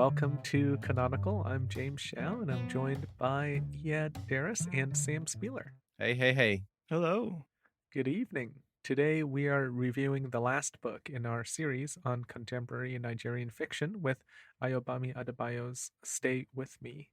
Welcome to Canonical. I'm James Shao, and I'm joined by Eyad Darris and Sam Spieler. Hey, hey, hey. Hello. Good evening. Today we are reviewing the last book in our series on contemporary Nigerian fiction with Ayobami Adebayo's Stay With Me.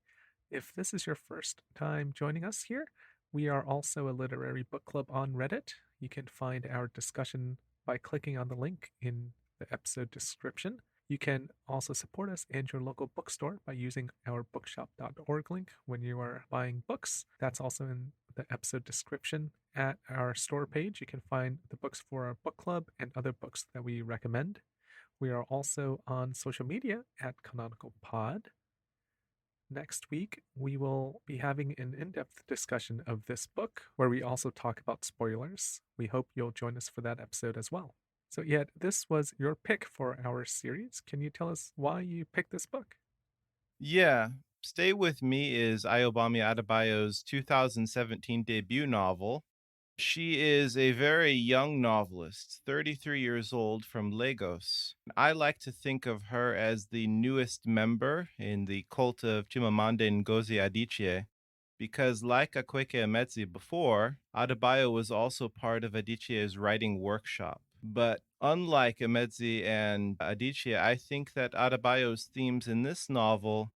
If this is your first time joining us here, we are also a literary book club on Reddit. You can find our discussion by clicking on the link in the episode description. You can also support us and your local bookstore by using our bookshop.org link when you are buying books. That's also in the episode description. At our store page, you can find the books for our book club and other books that we recommend. We are also on social media at Canonical Pod. Next week, we will be having an in depth discussion of this book where we also talk about spoilers. We hope you'll join us for that episode as well. So, Yet, this was your pick for our series. Can you tell us why you picked this book? Yeah, Stay With Me is Ayobami Adebayo's 2017 debut novel. She is a very young novelist, 33 years old, from Lagos. I like to think of her as the newest member in the cult of Chimamanda Ngozi Adichie, because like Akweke Emezi before, Adebayo was also part of Adichie's writing workshop. But unlike Emezi and Adichie, I think that Adebayo's themes in this novel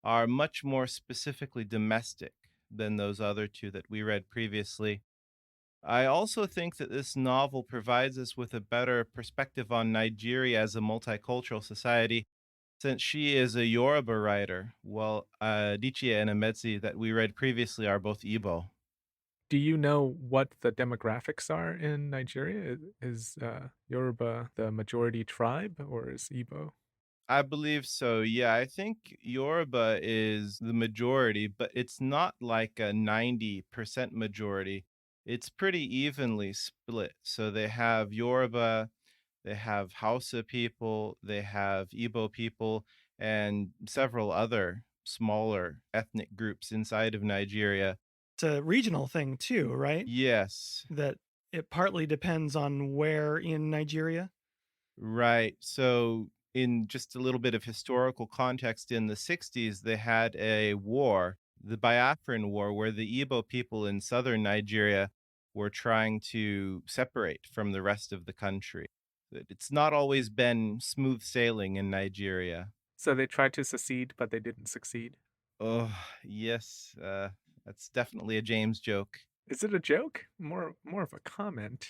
are much more specifically domestic than those other two that we read previously. I also think that this novel provides us with a better perspective on Nigeria as a multicultural society, since she is a Yoruba writer, while Adichie and Emezi that we read previously are both Igbo. Do you know what the demographics are in Nigeria? Is Yoruba the majority tribe or is Igbo? I believe so. Yeah, I think Yoruba is the majority, but it's not like a 90% majority. It's pretty evenly split. So they have Yoruba, they have Hausa people, they have Igbo people, and several other smaller ethnic groups inside of Nigeria. It's a regional thing too, right? Yes, That it partly depends on where in Nigeria. right. So, in just a little bit of historical context, in the 60s, they had a war, the Biafran War, where the Igbo people in southern Nigeria were trying to separate from the rest of the country. It's not always been smooth sailing in Nigeria. So they tried to secede, but they didn't succeed. Oh, yes, that's definitely a James joke. Is it a joke? More of a comment.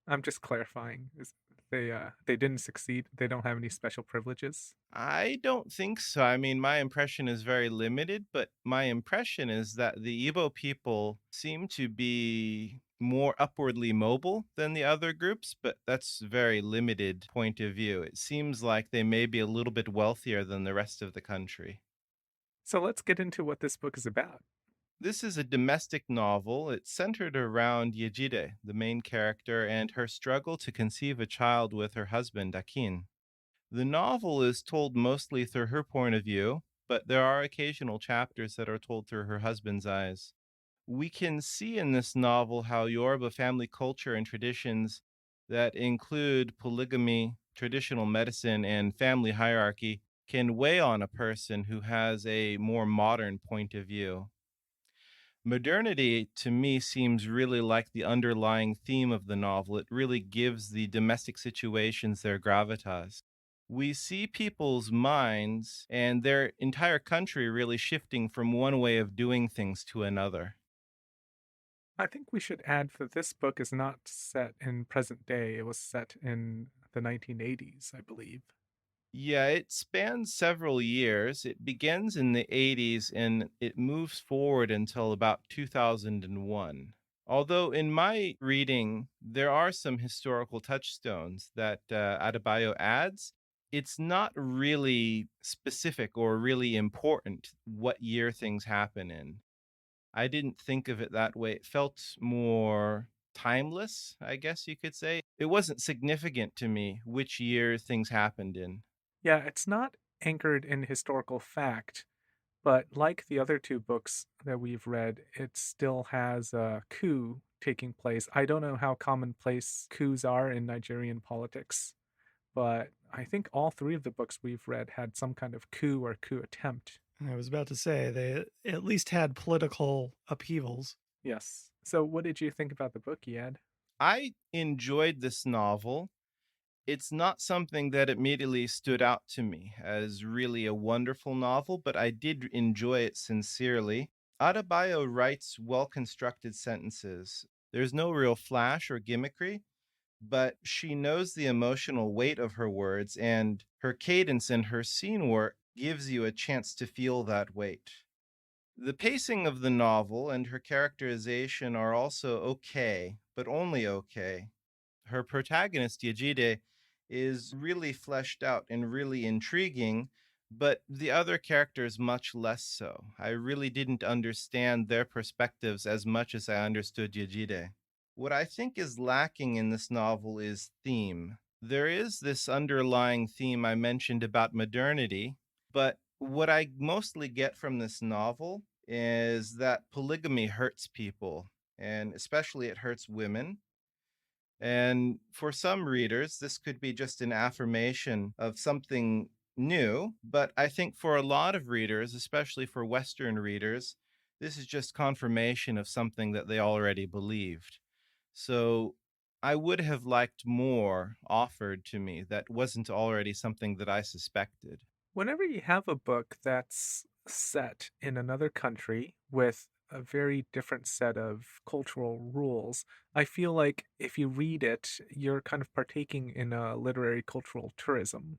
I'm just clarifying. Is they didn't succeed? They don't have any special privileges? I don't think so. I mean, my impression is very limited, but my impression is that the Igbo people seem to be more upwardly mobile than the other groups, but that's very limited point of view. It seems like they may be a little bit wealthier than the rest of the country. So let's get into what this book is about. This is a domestic novel. It's centered around Yejide, the main character, and her struggle to conceive a child with her husband, Akin. The novel is told mostly through her point of view, but there are occasional chapters that are told through her husband's eyes. We can see in this novel how Yoruba family culture and traditions that include polygamy, traditional medicine, and family hierarchy can weigh on a person who has a more modern point of view. Modernity, to me, seems really like the underlying theme of the novel. It really gives the domestic situations their gravitas. We see people's minds and their entire country really shifting from one way of doing things to another. I think we should add that this book is not set in present day. It was set in the 1980s, I believe. Yeah, it spans several years. It begins in the 80s and it moves forward until about 2001. Although, in my reading, there are some historical touchstones that Adebayo adds. It's not really specific or really important what year things happen in. I didn't think of it that way. It felt more timeless, I guess you could say. It wasn't significant to me which year things happened in. Yeah, it's not anchored in historical fact, but like the other two books that we've read, it still has a coup taking place. I don't know how commonplace coups are in Nigerian politics, but I think all three of the books we've read had some kind of coup or coup attempt. I was about to say, they at least had political upheavals. Yes. So, what did you think about the book, Eyad? I enjoyed this novel. It's not something that immediately stood out to me as really a wonderful novel, but I did enjoy it sincerely. Adebayo writes well constructed sentences. There's no real flash or gimmickry, but she knows the emotional weight of her words, and her cadence and her scene work gives you a chance to feel that weight. The pacing of the novel and her characterization are also okay, but only okay. Her protagonist, Yejide, is really fleshed out and really intriguing, but the other characters much less so. I really didn't understand their perspectives as much as I understood Yejide. What I think is lacking in this novel is theme. There is this underlying theme I mentioned about modernity, but what I mostly get from this novel is that polygamy hurts people, and especially it hurts women. And for some readers, this could be just an affirmation of something new. But I think for a lot of readers, especially for Western readers, this is just confirmation of something that they already believed. So I would have liked more offered to me that wasn't already something that I suspected. Whenever you have a book that's set in another country with a very different set of cultural rules, I feel like if you read it, you're kind of partaking in a literary cultural tourism,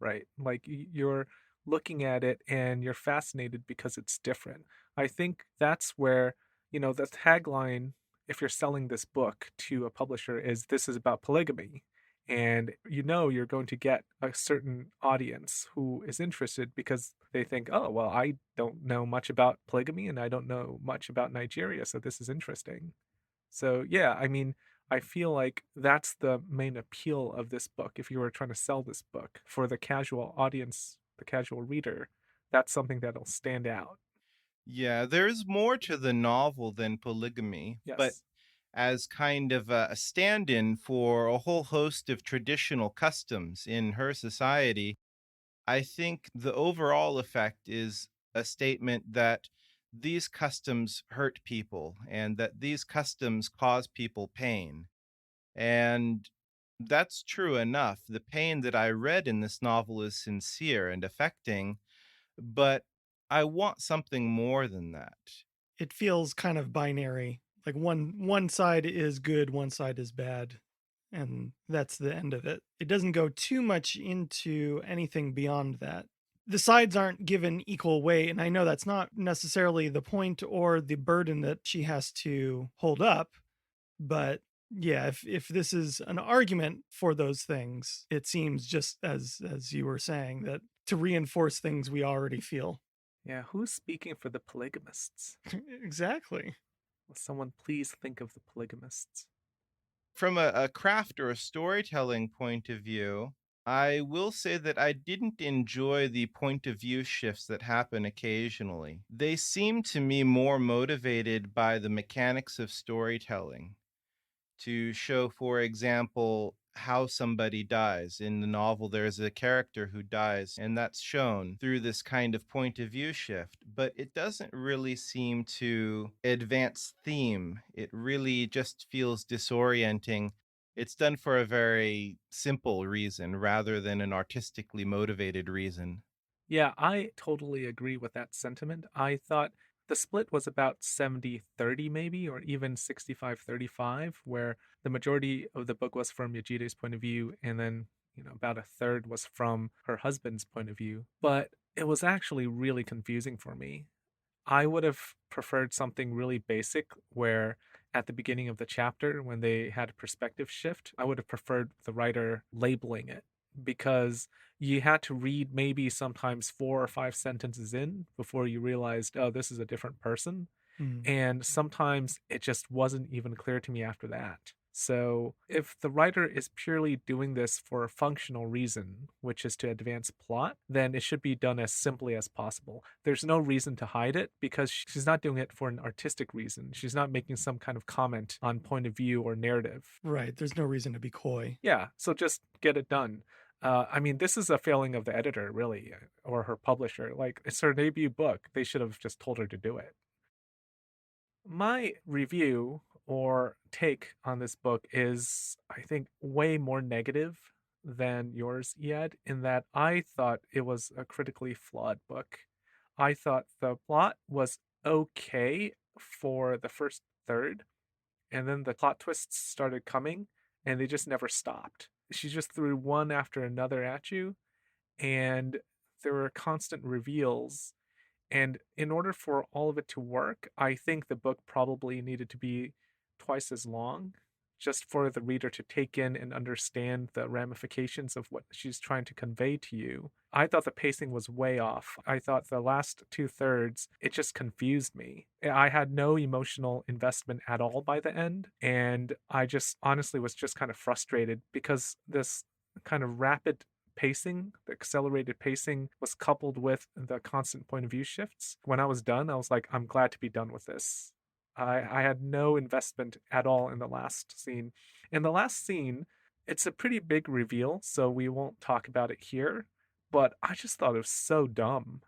right? Like you're looking at it and you're fascinated because it's different. I think that's where, the tagline, if you're selling this book to a publisher, is this is about polygamy, and you're going to get a certain audience who is interested because they think, oh well, I don't know much about polygamy and I don't know much about Nigeria, so this is interesting. So yeah, I mean, I feel like that's the main appeal of this book. If you were trying to sell this book for the casual audience, the casual reader, that's something that'll stand out. Yeah, there's more to the novel than polygamy, but Yes. as kind of a stand in for a whole host of traditional customs in her society, I think the overall effect is a statement that these customs hurt people and that these customs cause people pain. And that's true enough. The pain that I read in this novel is sincere and affecting, but I want something more than that. It feels kind of binary. Like one side is good, one side is bad, and that's the end of it. It doesn't go too much into anything beyond that. The sides aren't given equal weight, and I know that's not necessarily the point or the burden that she has to hold up, but yeah, if this is an argument for those things, it seems just as you were saying, that to reinforce things we already feel. Yeah, who's speaking for the polygamists? Exactly. Will someone please think of the polygamists? From a craft or a storytelling point of view, I will say that I didn't enjoy the point of view shifts that happen occasionally. They seem to me more motivated by the mechanics of storytelling to show, for example, how somebody dies. In the novel, there's a character who dies, and that's shown through this kind of point of view shift. But it doesn't really seem to advance theme. It really just feels disorienting. It's done for a very simple reason rather than an artistically motivated reason. Yeah, I totally agree with that sentiment. I thought the split was about 70-30, maybe, or even 65-35, where the majority of the book was from Yajide's point of view, and then, about a third was from her husband's point of view. But it was actually really confusing for me. I would have preferred something really basic where at the beginning of the chapter, when they had a perspective shift, I would have preferred the writer labeling it, because you had to read maybe sometimes 4 or 5 sentences in before you realized, oh, this is a different person. Hmm. And sometimes it just wasn't even clear to me after that. So, if the writer is purely doing this for a functional reason, which is to advance plot, then it should be done as simply as possible. There's no reason to hide it because she's not doing it for an artistic reason. She's not making some kind of comment on point of view or narrative. Right. There's no reason to be coy. Yeah, so just get it done. I mean, this is a failing of the editor, really, or her publisher. Like, it's her debut book. They should have just told her to do it. My review or take on this book is, I think, way more negative than yours, Eyad, in that I thought it was a critically flawed book. I thought the plot was okay for the first third, and then the plot twists started coming, and they just never stopped. She just threw one after another at you, and there were constant reveals, and in order for all of it to work, I think the book probably needed to be twice as long, just for the reader to take in and understand the ramifications of what she's trying to convey to you. I thought the pacing was way off. I thought the last two thirds, it just confused me. I had no emotional investment at all by the end. And I just honestly was just kind of frustrated because this kind of rapid pacing, the accelerated pacing, was coupled with the constant point of view shifts. When I was done, I was like, I'm glad to be done with this. I had no investment at all in the last scene. In the last scene, it's a pretty big reveal, so we won't talk about it here, but I just thought it was so dumb.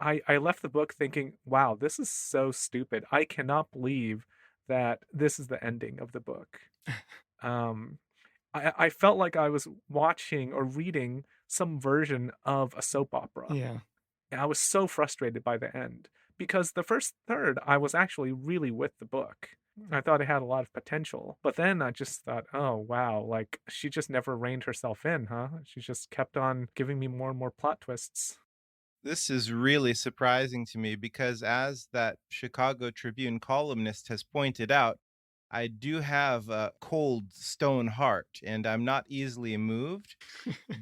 I left the book thinking, wow, this is so stupid. I cannot believe that this is the ending of the book. Um, I felt like I was watching or reading some version of a soap opera. Yeah. And I was so frustrated by the end because the first third, I was actually really with the book. I thought it had a lot of potential. But then I just thought, oh, wow, like she just never reined herself in, huh? She just kept on giving me more and more plot twists. This is really surprising to me because, as that Chicago Tribune columnist has pointed out, I do have a cold stone heart and I'm not easily moved.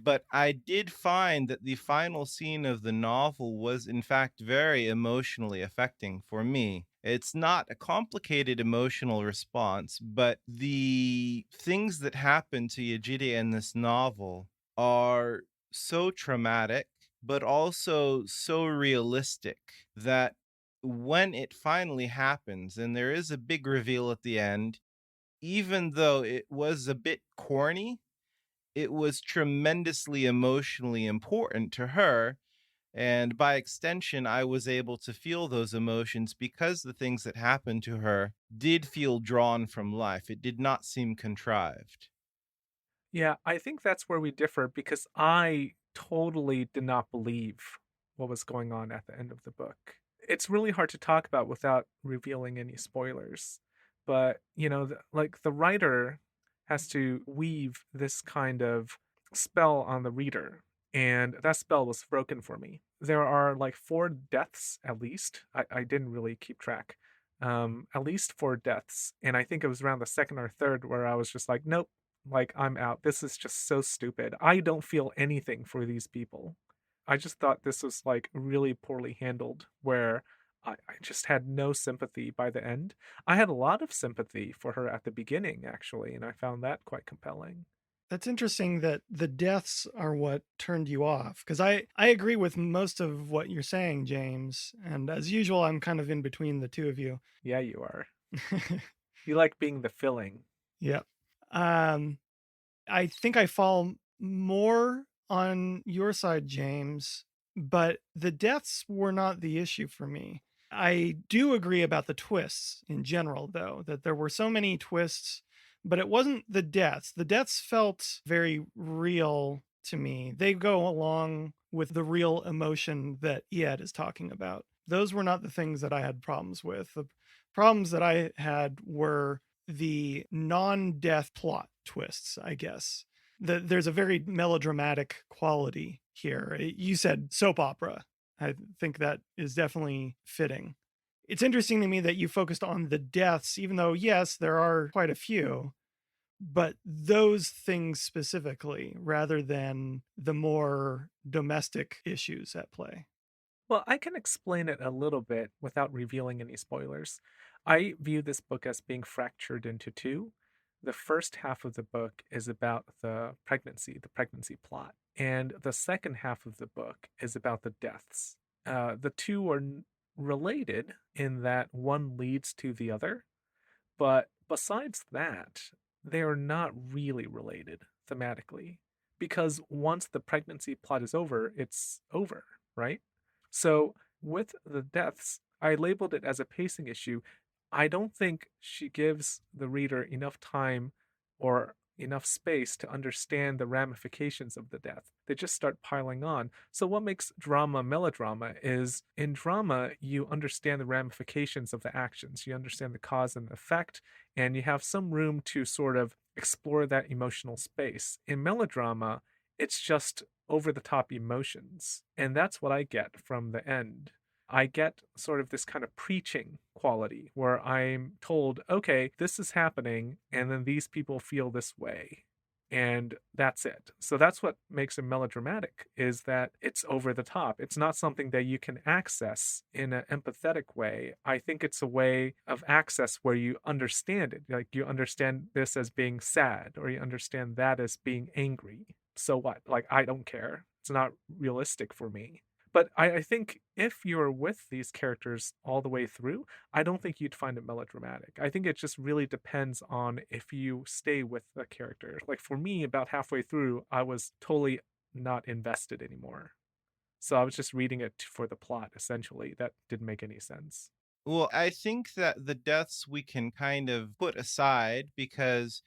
But I did find that the final scene of the novel was, in fact, very emotionally affecting for me. It's not a complicated emotional response, but the things that happen to Yejide in this novel are so traumatic, but also so realistic that when it finally happens and there is a big reveal at the end, even though it was a bit corny, it was tremendously emotionally important to her. And by extension, I was able to feel those emotions because the things that happened to her did feel drawn from life. It did not seem contrived. Yeah, I think that's where we differ because I totally did not believe what was going on at the end of the book. It's really hard to talk about without revealing any spoilers. But, like the writer has to weave this kind of spell on the reader, and that spell was broken for me. There are like four deaths at least. I didn't really keep track. At least four deaths. And I think it was around the second or third where I was just like, nope, like, I'm out. This is just so stupid. I don't feel anything for these people. I just thought this was like really poorly handled, where I just had no sympathy by the end. I had a lot of sympathy for her at the beginning, actually, and I found that quite compelling. That's interesting that the deaths are what turned you off. Because I agree with most of what you're saying, James. And as usual, I'm kind of in between the two of you. Yeah, you are. You like being the filling. Yep. Um, I think I fall more on your side, James, but the deaths were not the issue for me. I do agree about the twists in general, though, that there were so many twists, but it wasn't the deaths. The deaths felt very real to me. They go along with the real emotion that Eyad is talking about. Those were not the things that I had problems with. The problems that I had were the non-death plot twists, I guess. There's a very melodramatic quality here. You said soap opera. I think that is definitely fitting. It's interesting to me that you focused on the deaths, even though, yes, there are quite a few, but those things specifically, rather than the more domestic issues at play. Well, I can explain it a little bit without revealing any spoilers. I view this book as being fractured into two. The first half of the book is about the pregnancy plot, and the second half of the book is about the deaths. The two are related in that one leads to the other, but besides that, they are not really related thematically because once the pregnancy plot is over, it's over, right? So with the deaths, I labeled it as a pacing issue. I don't think she gives the reader enough time or enough space to understand the ramifications of the death. They just start piling on. So, what makes drama melodrama is in drama, you understand the ramifications of the actions, you understand the cause and effect, and you have some room to sort of explore that emotional space. In melodrama, it's just over the top emotions. And that's what I get from the end. I get sort of this kind of preaching quality where I'm told, okay, this is happening, and then these people feel this way. And that's it. So that's what makes it melodramatic, is that it's over the top. It's not something that you can access in an empathetic way. I think it's a way of access where you understand it. Like you understand this as being sad, or you understand that as being angry. So what? Like, I don't care. It's not realistic for me. But I think if you're with these characters all the way through, I don't think you'd find it melodramatic. I think it just really depends on if you stay with the character. Like for me, about halfway through, I was totally not invested anymore. So I was just reading it for the plot, essentially. That didn't make any sense. Well, I think that the deaths we can kind of put aside because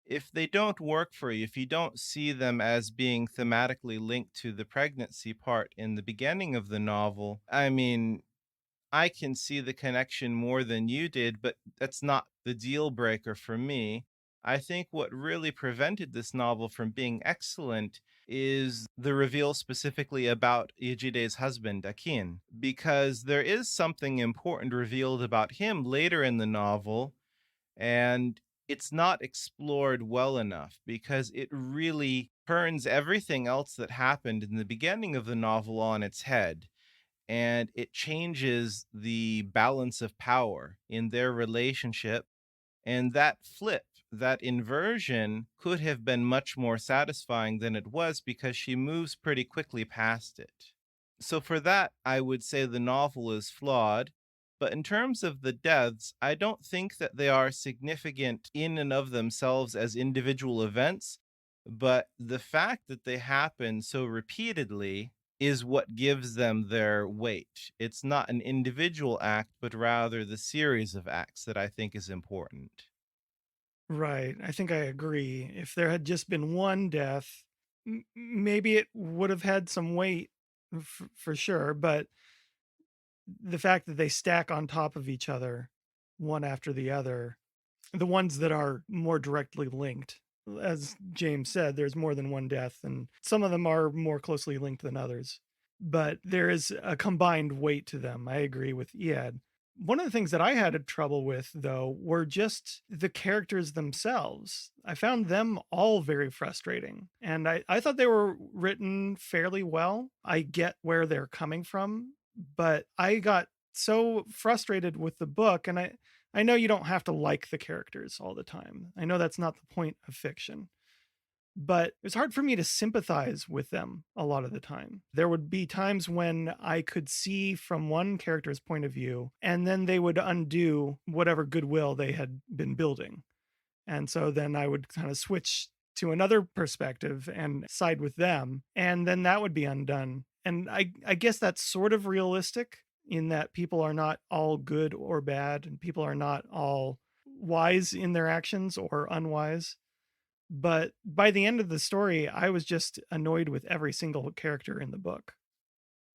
if they don't work for you, if you don't see them as being thematically linked to the pregnancy part in the beginning of the novel, I mean, I can see the connection more than you did, but that's not the deal breaker for me. I think what really prevented this novel from being excellent is the reveal specifically about Ijide's husband, Akin, because there is something important revealed about him later in the novel, and it's not explored well enough because it really turns everything else that happened in the beginning of the novel on its head, and it changes the balance of power in their relationship. And that flip, that inversion could have been much more satisfying than it was because she moves pretty quickly past it. So, for that, I would say the novel is flawed. But in terms of the deaths, I don't think that they are significant in and of themselves as individual events. But the fact that they happen so repeatedly is what gives them their weight. It's not an individual act, but rather the series of acts that I think is important. Right. I think I agree. If there had just been one death, maybe it would have had some weight for sure. But the fact that they stack on top of each other, one after the other, the ones that are more directly linked, as James said, there's more than one death, and some of them are more closely linked than others. But there is a combined weight to them. I agree with Eyad. One of the things that I had trouble with, though, were just the characters themselves. I found them all very frustrating. And I thought they were written fairly well. I get where they're coming from, but I got so frustrated with the book. And I know you don't have to like the characters all the time. I know that's not the point of fiction, but it's hard for me to sympathize with them a lot of the time. There would be times when I could see from one character's point of view, and then they would undo whatever goodwill they had been building. And so then I would kind of switch to another perspective and side with them, and then that would be undone. And I guess that's sort of realistic in that people are not all good or bad, and people are not all wise in their actions or unwise. But by the end of the story, I was just annoyed with every single character in the book.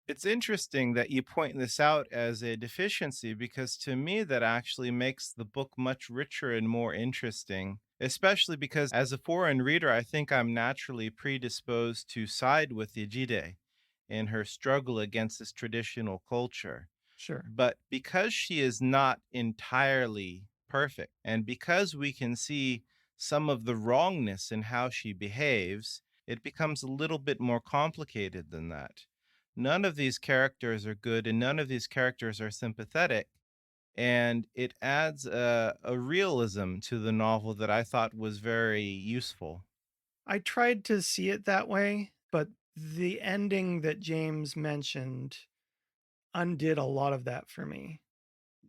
It's interesting that you point this out as a deficiency because to me, that actually makes the book much richer and more interesting, especially because as a foreign reader, I think I'm naturally predisposed to side with Ejide in her struggle against this traditional culture. Sure. But because she is not entirely perfect, and because we can see some of the wrongness in how she behaves, it becomes a little bit more complicated than that. None of these characters are good, and none of these characters are sympathetic. And it adds a realism to the novel that I thought was very useful. I tried to see it that way, but the ending that James mentioned undid a lot of that for me.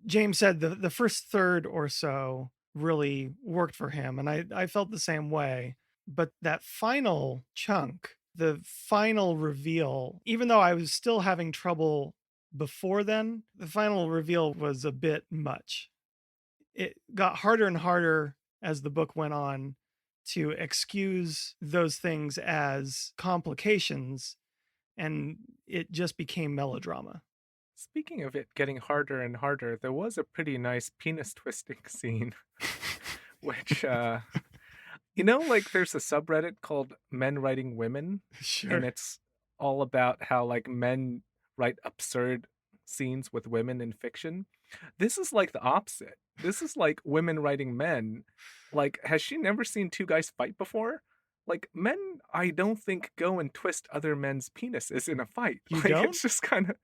James said the first third or so really worked for him, and I felt the same way. But that final chunk, the final reveal, even though I was still having trouble before then, the final reveal was a bit much. It got harder and harder as the book went on to excuse those things as complications, and it just became melodrama. Speaking of it getting harder and harder, there was a pretty nice penis twisting scene, which, like there's a subreddit called Men Writing Women, and Sure. it's all about how like men write absurd scenes with women in fiction. This is like the opposite. This is like women writing men. Like, has she never seen two guys fight before? Like, men, I don't think go and twist other men's penises in a fight. You Like, don't? it's just kind of,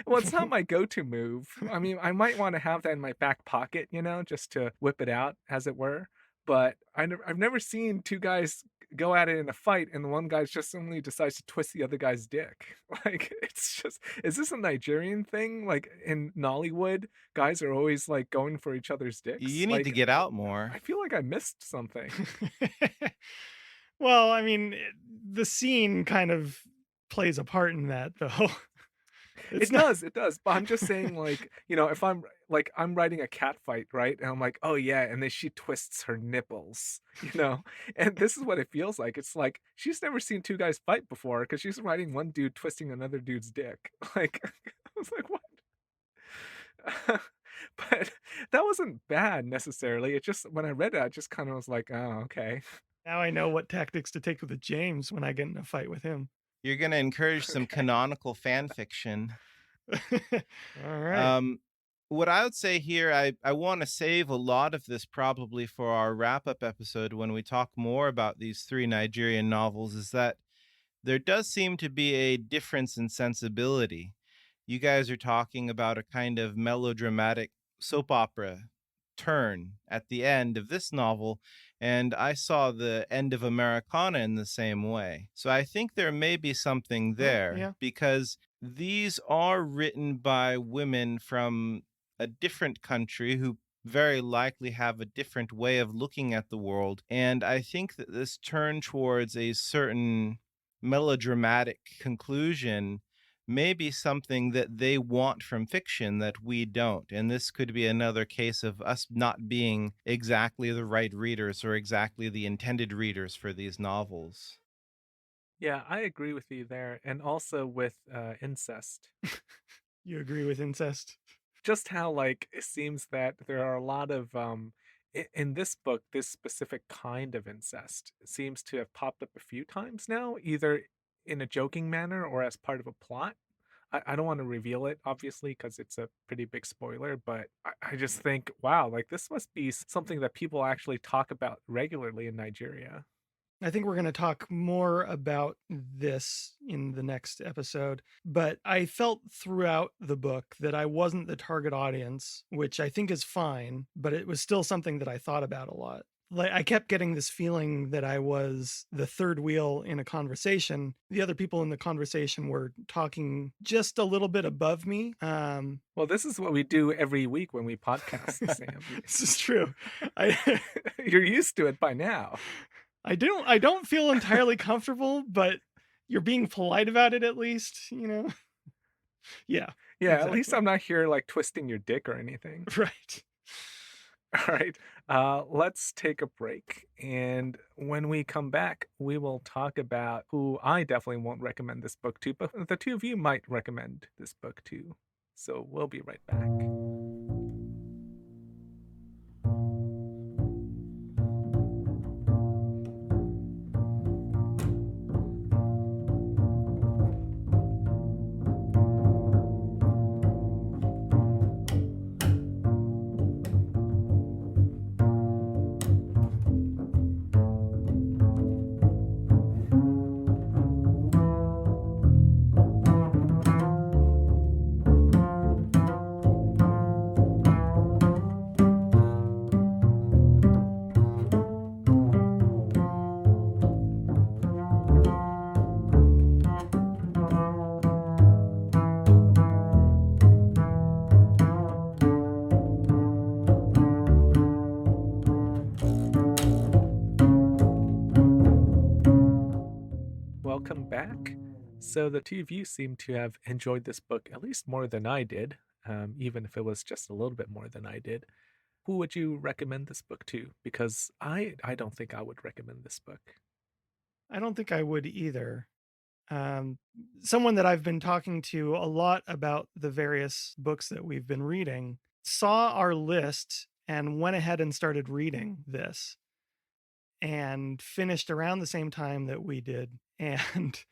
well, it's not my go-to move. I mean, I might want to have that in my back pocket, just to whip it out, as it were. But I've never seen two guys go at it in a fight and the one guy just suddenly decides to twist the other guy's dick. Like, it's just, is this a Nigerian thing? Like, in Nollywood, guys are always like going for each other's dicks. You need to Like, get out more. I feel like I missed something. Well, I mean, the scene kind of plays a part in that, though. It does. But I'm just saying, like, if I'm writing a cat fight, right? And I'm like, oh yeah, and then she twists her nipples, and this is what it feels like. It's like she's never seen two guys fight before because she's writing one dude twisting another dude's dick. Like, I was like, what? But that wasn't bad necessarily. It just, when I read it, I just kind of was like, oh, okay. Now I know what tactics to take with James when I get in a fight with him. You're going to encourage some Okay. canonical fan fiction. All right. What I would say here, I want to save a lot of this probably for our wrap-up episode when we talk more about these three Nigerian novels, is that there does seem to be a difference in sensibility. You guys are talking about a kind of melodramatic soap opera turn at the end of this novel, and I saw the end of Americana in the same way. So I think there may be something there, yeah. because these are written by women from a different country who very likely have a different way of looking at the world. And I think that this turn towards a certain melodramatic conclusion may be something that they want from fiction that we don't. And this could be another case of us not being exactly the right readers or exactly the intended readers for these novels. Yeah, I agree with you there. And also with incest. You agree with incest? Just how, like, it seems that there are a lot of, in this book, this specific kind of incest seems to have popped up a few times now, either in a joking manner or as part of a plot. I don't want to reveal it, obviously, because it's a pretty big spoiler, but I just think, wow, like, this must be something that people actually talk about regularly in Nigeria. I think we're going to talk more about this in the next episode, but I felt throughout the book that I wasn't the target audience, which I think is fine, but it was still something that I thought about a lot. Like, I kept getting this feeling that I was the third wheel in a conversation. The other people in the conversation were talking just a little bit above me. Well, this is what we do every week when we podcast, Sam. This is true. You're used to it by now. I don't feel entirely comfortable, but you're being polite about it at least, Yeah. Yeah, Exactly. at least I'm not here like twisting your dick or anything. Right. All right, let's take a break. And when we come back, we will talk about who I definitely won't recommend this book to, but the two of you might recommend this book to. So we'll be right back. welcome back. So, the two of you seem to have enjoyed this book at least more than I did, even if it was just a little bit more than I did. Who would you recommend this book to? Because I don't think I would recommend this book. I don't think I would either. Um, Someone that I've been talking to a lot about the various books that we've been reading saw our list and went ahead and started reading this and finished around the same time that we did. And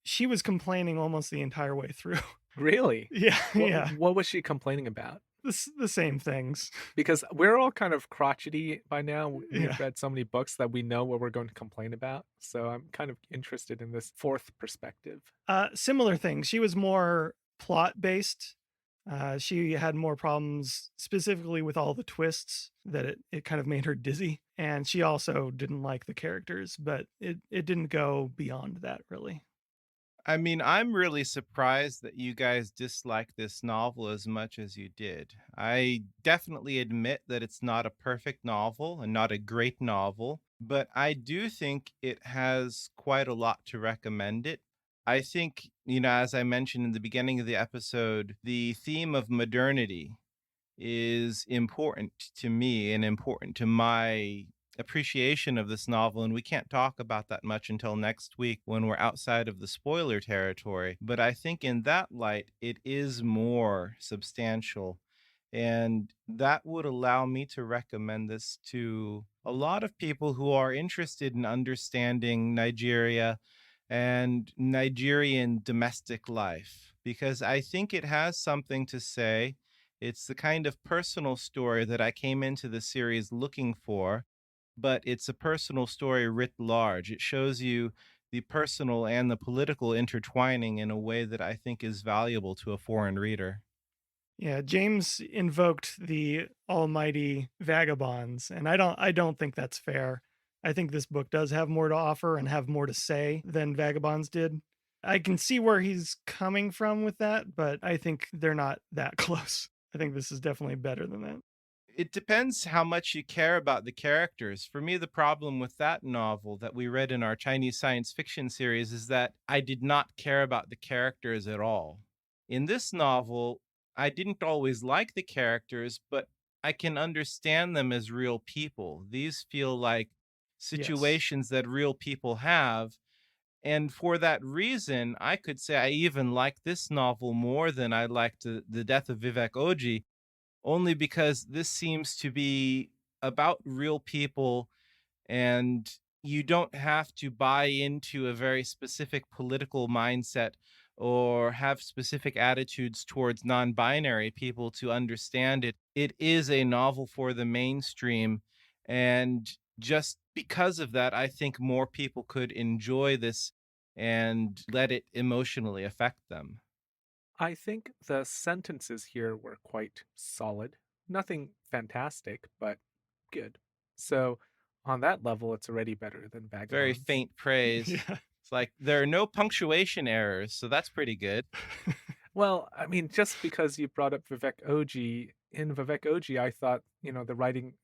she was complaining almost the entire way through. Really? Yeah, yeah. What was she complaining about? The same things. Because we're all kind of crotchety by now. We've Yeah. read so many books that we know what we're going to complain about. So I'm kind of interested in this fourth perspective. Similar things. She was more plot based. She had more problems specifically with all the twists that it kind of made her dizzy. And she also didn't like the characters, but it didn't go beyond that really. I mean, I'm really surprised that you guys dislike this novel as much as you did. I definitely admit that it's not a perfect novel and not a great novel, but I do think it has quite a lot to recommend it. I think, as I mentioned in the beginning of the episode, the theme of modernity is important to me and important to my appreciation of this novel. And we can't talk about that much until next week when we're outside of the spoiler territory. But I think in that light, it is more substantial. And that would allow me to recommend this to a lot of people who are interested in understanding Nigeria and Nigerian domestic life, because I think it has something to say. It's the kind of personal story that I came into the series looking for, but it's a personal story writ large. It shows you the personal and the political intertwining in a way that I think is valuable to a foreign reader. Yeah, James invoked the almighty vagabonds, and I don't think that's fair. I think this book does have more to offer and have more to say than vagabonds did. I can see where he's coming from with that, but I think they're not that close. I think this is definitely better than that. It depends how much you care about the characters. For me, the problem with that novel that we read in our Chinese science fiction series is that I did not care about the characters at all. In this novel, I didn't always like the characters, but I can understand them as real people. These feel like Yes. situations that real people have. And for that reason, I could say I even like this novel more than I liked The Death of Vivek Oji, only because this seems to be about real people, and you don't have to buy into a very specific political mindset or have specific attitudes towards non-binary people to understand it. It is a novel for the mainstream, and just because of that, I think more people could enjoy this and let it emotionally affect them. I think the sentences here were quite solid. Nothing fantastic, but good. So, on that level, it's already better than Very Vagabonds. faint praise. Yeah. It's like there are no punctuation errors, so that's pretty good. Well, I mean, just because you brought up Vivek Oji, in Vivek Oji, I thought, the writing,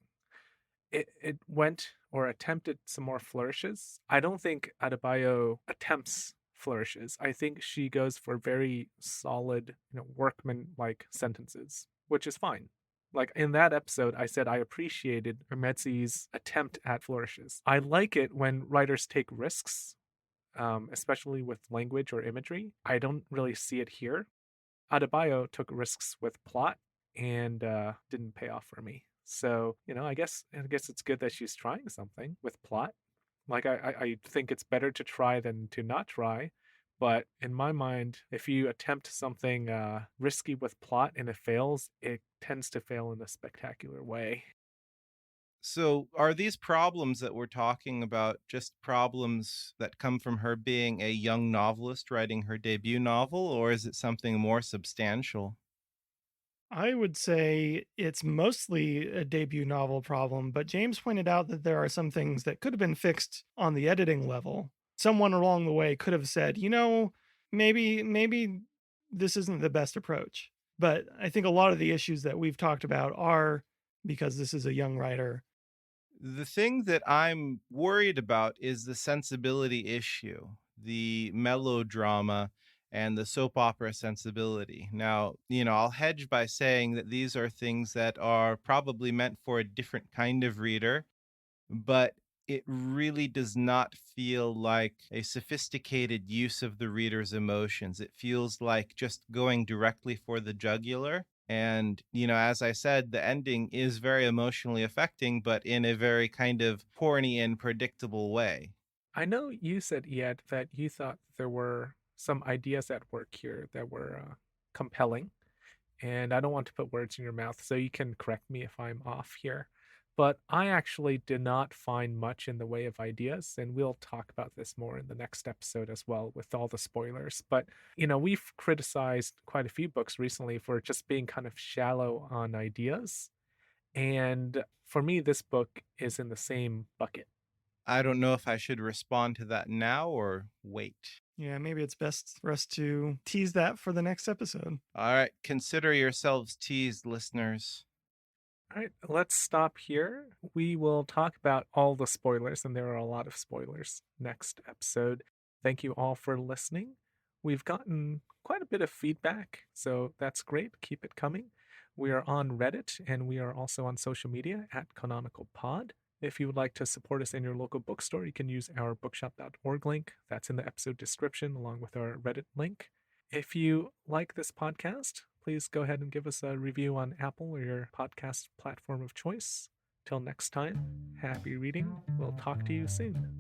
it went or attempted some more flourishes. I don't think Adebayo attempts flourishes. I think she goes for very solid, workman like sentences, which is fine. Like in that episode, I said I appreciated Hermetzi's attempt at flourishes. I like it when writers take risks, especially with language or imagery. I don't really see it here. Adebayo took risks with plot and didn't pay off for me. So I guess it's good that she's trying something with plot. Like I think it's better to try than to not try. But in my mind, if you attempt something risky with plot and it fails, it tends to fail in a spectacular way. So, are these problems that we're talking about just problems that come from her being a young novelist writing her debut novel, or is it something more substantial? I would say it's mostly a debut novel problem, but James pointed out that there are some things that could have been fixed on the editing level. Someone along the way could have said, maybe this isn't the best approach. But I think a lot of the issues that we've talked about are because this is a young writer. The thing that I'm worried about is the sensibility issue. the melodrama, and the soap opera sensibility. Now, I'll hedge by saying that these are things that are probably meant for a different kind of reader, but it really does not feel like a sophisticated use of the reader's emotions. It feels like just going directly for the jugular. And, as I said, the ending is very emotionally affecting, but in a very kind of corny and predictable way. I know you said, Eyad, that you thought there were some ideas at work here that were compelling, and I don't want to put words in your mouth, so you can correct me if I'm off here. But I actually did not find much in the way of ideas, and we'll talk about this more in the next episode as well with all the spoilers. But, we've criticized quite a few books recently for just being kind of shallow on ideas. And for me, this book is in the same bucket. I don't know if I should respond to that now or wait. Yeah, maybe it's best for us to tease that for the next episode. All right, consider yourselves teased, listeners. All right, let's stop here. We will talk about all the spoilers, and there are a lot of spoilers next episode. Thank you all for listening. We've gotten quite a bit of feedback, so that's great. Keep it coming. We are on Reddit, and we are also on social media at Canonical Pod. If you would like to support us in your local bookstore, you can use our bookshop.org link. That's in the episode description, along with our Reddit link. If you like this podcast, please go ahead and give us a review on Apple or your podcast platform of choice. Till next time, happy reading. We'll talk to you soon.